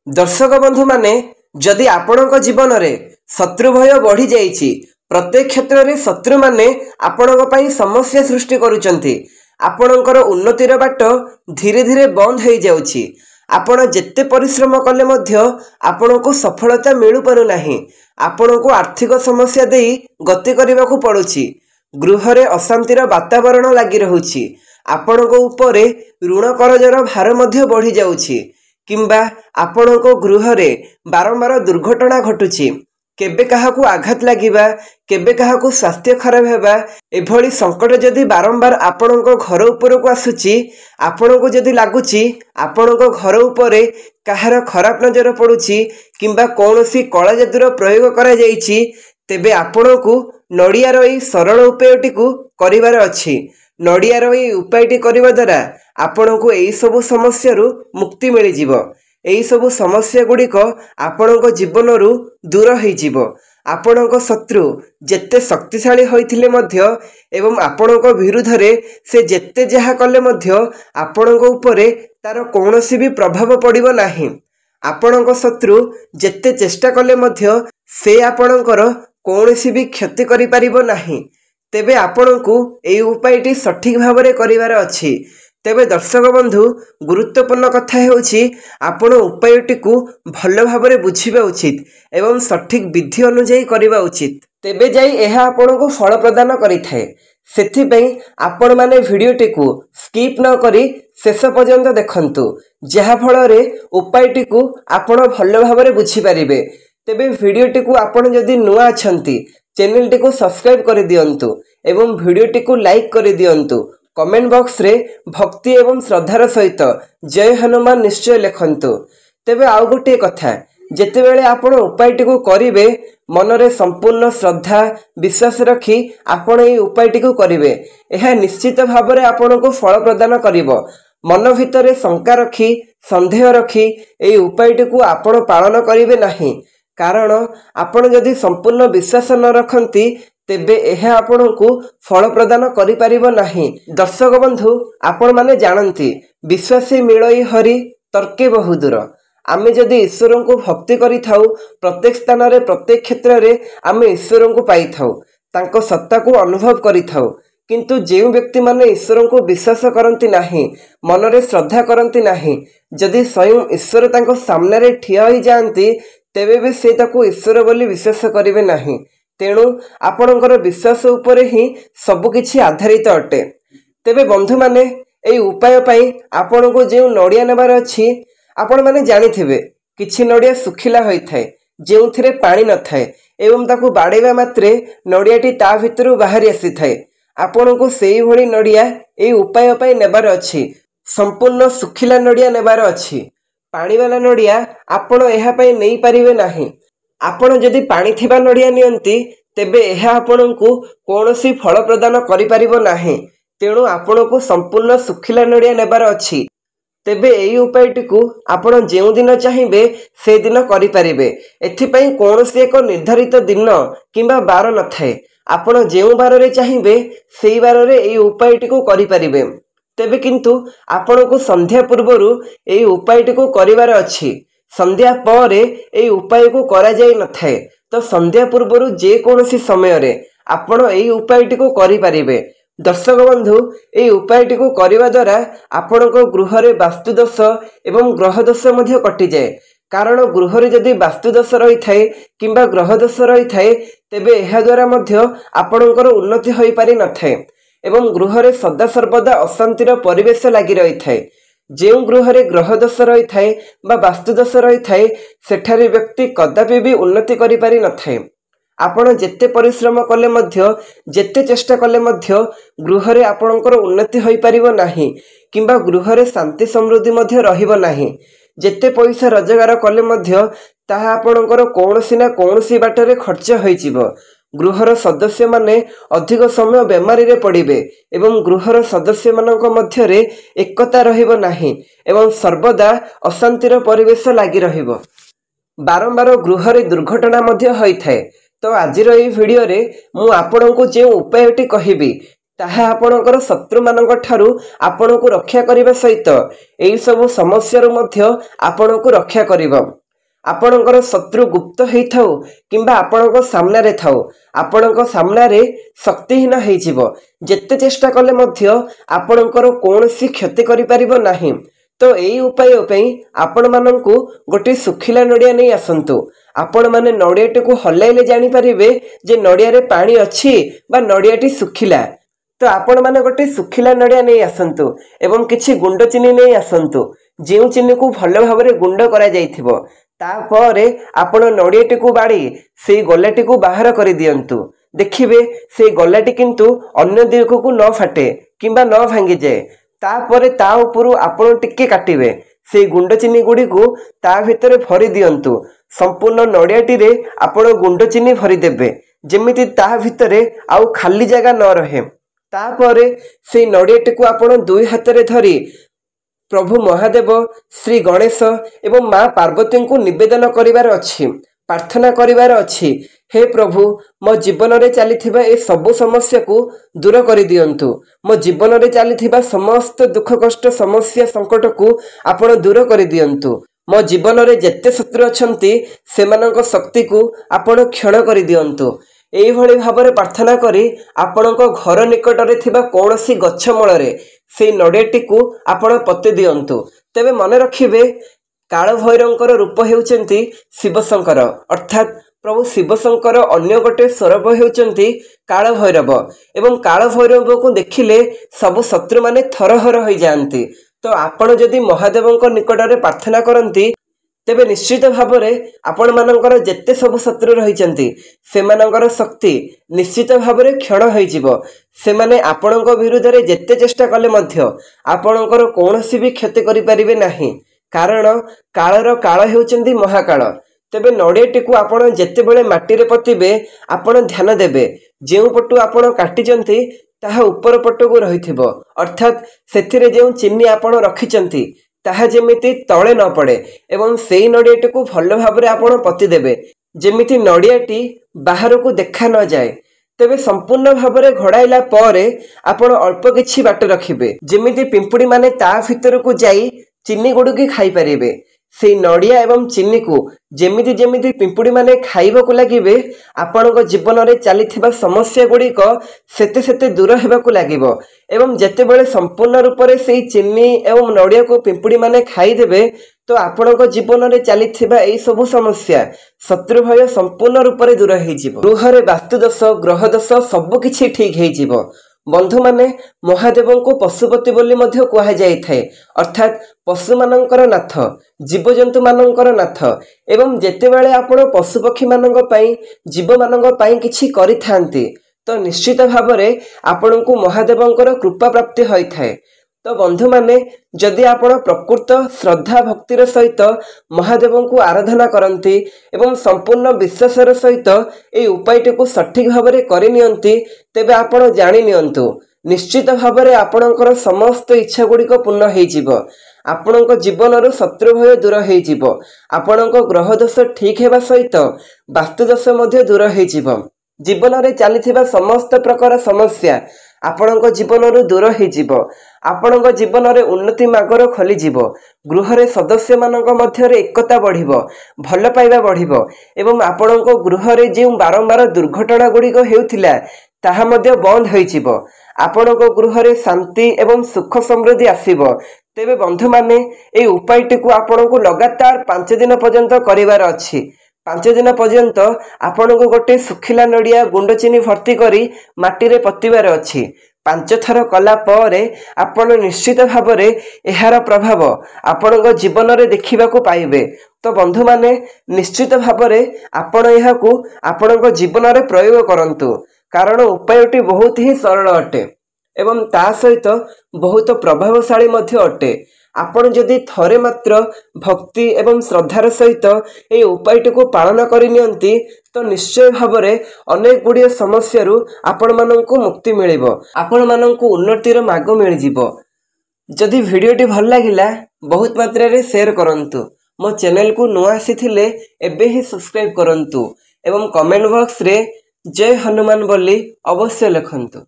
दर्शक बंधु माने जदि आपणक जीवन में शत्रु भय बढ़ी जाइछि प्रत्येक क्षेत्र में शत्रु माने आपणक पई समस्या सृष्टि करूचंती। आपणकर उन्नतिर बाट धीरे धीरे बंद हो जाउछि। आपण जेते परिश्रम कले मध्य आपणको सफलता मिलु पारु नाही। आपणको आर्थिक समस्या देई गति करबाकू पड़ुछि। गृह रे अशांतिर वातावरण लागि रहुछि। आपणको उपरे ऋण करजर भार मध्य बढ़ी जाउछि किंबा आपणको गृह रे बारंबार दुर्घटना घटुछि। केबे काहाकू आघात लागिबा, केबे काहाकू स्वास्थ्य खराब हेबा, एभली संकट जदि बारंबार आपणको घर उपरको आसुछि, आपणको जदि लागुछि आपणको घर उपरे काहार खराब नजर पड़ुछि किंबा कौनसी कला जादुर प्रयोग करा जाइछि, तेबे आपणको नड़ियार एई सरल उपायटी को करिवार अछि। नड़ियार एई उपायटी करिवा द्वारा आपणको एई सब समस्या मुक्ति मिल जिवो। एई सब समस्या गुड़िक आपणको जीवन दूर हो जिवो। आपणको शत्रु जेते शक्तिशाली होइथिले मध्य एवं आपणको विरुद्ध रे से जेते जहा कले मध्य आपणको उपरे तार कौनसी भी प्रभाव पड़िबो नाही। आपणको शत्रु जेते चेष्टा कले मध्य से आपणकर कौनसी भी क्षति करि परिबो नाही। तेबे आपणको एई उपायटी सठिक भावरे करिवार अछि। तेबे दर्शक बंधु गुरुत्वपूर्ण कथा हेउछि आपण उपायटी को भल भावरे बुझिबा उचित एवं सठिक विधि अनुଯାयी करिबा उचित। तेबे जाई एहा आपणको फल प्रदान करिथाय। सेथि पई आपण माने भिडियोटी को स्किप न करी शेष पर्यंत देखंतु, जहा फल रे उपायटी को आपण भल भावरे बुझि परिबे। तेबे भिडियोटी को आपण जदि नुआ अछंती चैनल टी को सब्सक्राइब कर दियंतु एवं भिडियोटी को लाइक कर दियंतु। कमेंट बॉक्स रे भक्ति एवं श्रद्धार सहित जय हनुमान निश्चय लिखंतु। तेबे आउ गोटे कथा, जेतेबेले आपण उपायटी को करिवे मनरे संपूर्ण श्रद्धा विश्वास रखी आपण ए उपायटी को करिवे, एहा निश्चित भावरे आपण को फल प्रदान करिवो। मन भितरे शंका रखी संदेह रखी ए उपायटी को आपण पालन करिवे नाही, कारण आपण जदि संपूर्ण विश्वास न रखंती तेबे एहा आपण को फल प्रदान करि परिबो नाही। दर्शक बंधु आपण माने जानंती विश्वासी मिलई हरि तर्के बहुदूर। आमे जदि ईश्वर को भक्ति करि थाउ प्रत्येक स्थान रे प्रत्येक क्षेत्र रे आमे ईश्वर को पाई थाउ, तांको सत्ता को अनुभव करि थाउ। किंतु जेउ व्यक्ति माने ईश्वर को विश्वास करंती नाही, मनरे श्रद्धा करंती नाही, जदि स्वयं ईश्वर तांको सामने रे ठिया होई जांती तेबे भी से ताको ईश्वर बोली विश्वास करिवे नाही। तेणु आपणकर विश्वास उपरे ही सब किछि आधारित अटे। तेबे बंधु माने एई उपाय पई आपण को जे नड़िया नेबार अछि, आपण माने जानिथिबे किछि नड़िया सुखिला होई थाए जेउथिरे पानी न थाए एवं ताकू बाड़ेबा मात्रे नड़ियाटी ता भितरु बाहरी आसी थाए। आपण को सेई भली नड़िया एई उपाय पई नेबार अछि। संपूर्ण सुखिला नड़िया नेबार अछि। पानी वाला नड़िया आपण एहा पई नै परिबे नाही। आपण जदि पानी थिबा नड़िया नियंती तेबे एहा आपणको कौनसी फल प्रदान करि परिबो नाही। तेणु आपणको संपूर्ण सुखिला नड़िया नेबार अछि। तेबे एई उपायटी को आपण जेउ दिन चाहिबे से दिन करि परिबे। एथि पई कौनसी एक निर्धारित दिन किंबा बार न थाए। आपण जेउ बार रे चाहिबे सेई बार रे एई उपायटी को करि परिबे। तेबे किंतु आपणको संध्या पूर्वरु एई उपायटी को करिवार अछि। संध्या परे एई उपाय को करा जाय न थाए, तो संध्या पूर्वरु जे कोनोसी समय रे आपण एई उपायटी को करि परिबे। दर्शक बंधु एई उपायटी को करिवा द्वारा आपणको गृह रे वास्तु दोष एवं ग्रह दोष मध्य कटि जाय। कारण गृह रे जदि वास्तु दोष रही थाए किंबा ग्रह दोष रही थाए तेबे एहा द्वारा मध्य आपणकर उन्नति होई पारि न थाए एवं गृह रे सदा सर्वदा अशांतिर परिवेश लागि रही थाए। जेउ गृह रे ग्रह दोष रही थाए बा वास्तु दोष रही थाए सेठारे व्यक्ति कदापि भी उन्नति करि पारि न थाए। आपण जेते परिश्रम कले मध्य जेते चेष्टा कले मध्य गृह रे आपणकर उन्नति होई परिबो नाही किंबा गृह रे शांति समृद्धि मध्य रहिबो नाही। जेते पैसा रोजगार कले मध्य ताहा आपणकर कौनसी ना कौनसी बाटरे खर्च होई जिवो। गृहर सदस्य माने अधिक समय बेमारी रे पड़िबे एवं गृहर सदस्य मानक मध्य रे एकता रहिबो नाही एवं सर्वदा अशांतिर परिवेश लागि रहिबो। बारंबार गृह रे दुर्घटना मध्य होई थाए। तो आजिर एई वीडियो रे मु आपणको जे उपायटी कहिबी ताहा आपणकर शत्रु मानक ठारू आपणको रक्षा करिबा सहित एई सब समस्या मध्य आपणको रक्षा करिबो। आपणकर शत्रु गुप्त हेइथाउ किंबा आपणको सामना रे थाउ आपणको सामना रे शक्तिहीन हेइजिवो। जेते चेष्टा कले मध्य आपणकर कोनोसी क्षति करि परिबो नाही। तो एई उपाय पई आपण माननकु गोटे सुखिला नडिया नै आसंतु। आपण माने नडियाटी को हलाइले जानि परिबे जे नडिया रे पानी अछि बा नडियाटी सुखिला। तो आपण माने गोटे सुखिला नडिया नै आसंतु एवं किछि गुंड चीनी नै आसंतु। जेउ चीनी को भल भाबरे गुंड करा जाइथिबो तापरे आपण नडियाटी को बाड़ी सेई गलाटी को बाहर करि दियंतु। देखिबे सेई गलाटी किंतु अन्य दिगको को न फाटे किंबा न भांगी जाए। तापरे ता उपरु आपण टिके काटिबे सेई गुंड चीनी गुडी को ता भितरे भरि दियंतु। संपूर्ण नडियाटी रे आपण गुंड चीनी भरि देबे जेमिति ता भितरे आउ खाली जगह न रहे। तापरे से नडियाटी को आपण दुई हाथ रे धरी प्रभु महादेव श्री गणेश एवं माँ पार्वती को निवेदन करिवार अछि, प्रार्थना करिवार अछि। हे प्रभु मो जीवन रे चलीथिबा ए सब समस्या को दूर करि दियंतु। मो जीवन रे चलीथिबा समस्त दुख कष्ट समस्या संकट को आपण दूर करि दियंतु। मो जीवन रे जेते शत्रु अछंती सेमानक शक्ति को आपण क्षण करि दियंतु। एई भली भाबरे प्रार्थना करी आपणक घर निकट रे थिबा कोनोसी गच्छ मूलरे से नडियाटी को आपण पत्ते दियंतु। तेबे मन रखिबे काल भैरवंकर रूप हेउचंती शिवशंकर अर्थात प्रभु शिवशंकर अन्य गोटे स्वरूप हेउचंती काल भैरव एवं काल भैरव को देखिले सब शत्रु माने थरहर होई जांती। तो आपण जदि महादेवंक निकट रे प्रार्थना करंती तेबे निश्चित भावरे आपण मानकर जेते सब शत्रु रहिचंती सेमानकर शक्ति निश्चित भावरे क्षण होइजिवो। सेमाने आपणक विरुद्ध रे जेते चेष्टा कले मध्य आपणकर कोनोसी भी क्षति करि परिबे नाही। कारण कालर काल हेउचंती महाकाल। तेबे नडियाटी को आपण जेते बेले माटी रे पतिबे आपण ध्यान देबे जेउ पटु आपण काटिचंती ताहा ऊपर पटको रहिथिबो अर्थात सेथिरे जेउ चिन्नी आपण रखिचंती ताहा जेमिति तळे न पड़े एवं सेई नडियाटी को भल भाबरे आपण पति देबे जेमिति नडियाटी बाहर को देखा न जाए। तेबे संपूर्ण भाबरे घोड़ाइला परे आपण अल्प किछि बाट रखिबे जेमिति पिंपुड़ी माने ता भितर को जाई चिन्नी गुडू की खाई परिबे। से नडिया एवं चिन्नी को जेमिति जेमिति पिंपुड़ी माने खाइबा को लागिबे आपणक जीवन रे चलीथिबा समस्या गुड़िक सेते सेते दूर हेबा को लागिबो एवं जेते बेले संपूर्ण रूप रे सेई चिन्नी एवं नडिया को पिंपुड़ी माने खाई देबे तो आपणक जीवन रे चलीथिबा एई सब समस्या शत्रु भय संपूर्ण रूप रे दूर हेजिबो। गृह रे वास्तु दोष ग्रह दोष सब किछि ठीक हेजिबो। बंधु माने महादेव को पशुपति बोली मध्य कहा जाय थाए अर्थात पशु मानकर नाथ जीवजंतु मानकर नाथ एवं जेते बेले आपण पशुपक्षी मानक पई जीव मानक पई किछि करिथांती तो निश्चित भावरे आपण को महादेवंकर कृपा प्राप्ति होई थाए। तो बंधु माने जदि आपण प्रकृत श्रद्धा भक्तिर सहित महादेव को आराधना करती एवं संपूर्ण विश्वासर सहित ए उपायटी को सठिक भावरे करि नियंती तेबे आपण जानि नियंतु निश्चित भावरे आपणकर समस्त इच्छा गुड़िक पूर्ण हेजिबो। आपणक जीवन शत्रु भय दूर हेजिबो। आपणक ग्रह दोष ठीक हेबा सहित वास्तु दोष मध्य दूर हेजिबो। जीवन रे चलीथिबा समस्त प्रकार समस्या आपणक जीवन दूर हेजिबो। आपणक जीवन रे उन्नति मार्गर खोली जिवो। गृह रे सदस्य मानक मध्य रे एकता बढ़िबो भल पाइबा बढ़िबो एवं आपणक गृह रे जे बारंबार दुर्घटना गुड़िक हेउथिला ताहा मध्य बंद होइजिवो। आपणक गृह रे शांति एवं सुख समृद्धि आसीबो। तेबे बंधु माने ए उपायटी को आपणक लगातार 5 दिन पर्यंत करिवार अछि। 5 दिन पर्यंत आपणक गोटे सुखिला नडिया गुंड चीनी भर्ती करी माटी रे पतिबार अछि। 5 थर कला परे आपण निश्चित भावरे एहार प्रभाव आपणक जीवन रे देखिबा को पाइबे। तो बंधु माने निश्चित भावरे आपण एहाकू आपणक जीवन रे प्रयोग करंतु कारण उपायटी बहुत ही सरल अटे एवं ता सहित बहुत प्रभावशाली मध्य अटे। आपण जदि थरे मात्र भक्ति एवं श्रद्धार सहित ए उपायटी को पालन करि नियंती तो निश्चय भावरे अनेक गुड़िया समस्या आपण माननकु मुक्ति मिलिबो। आपण माननकु उन्नतिर मार्ग मिल जिवो। जदि वीडियोटी भल लागिला बहुत मात्रा रे शेयर करंतु। मो चैनल को नुआ आसीथिले एबे ही सब्सक्राइब करंतु एवं कमेंट बॉक्स रे जय हनुमान बोली अवश्य लिखंतु।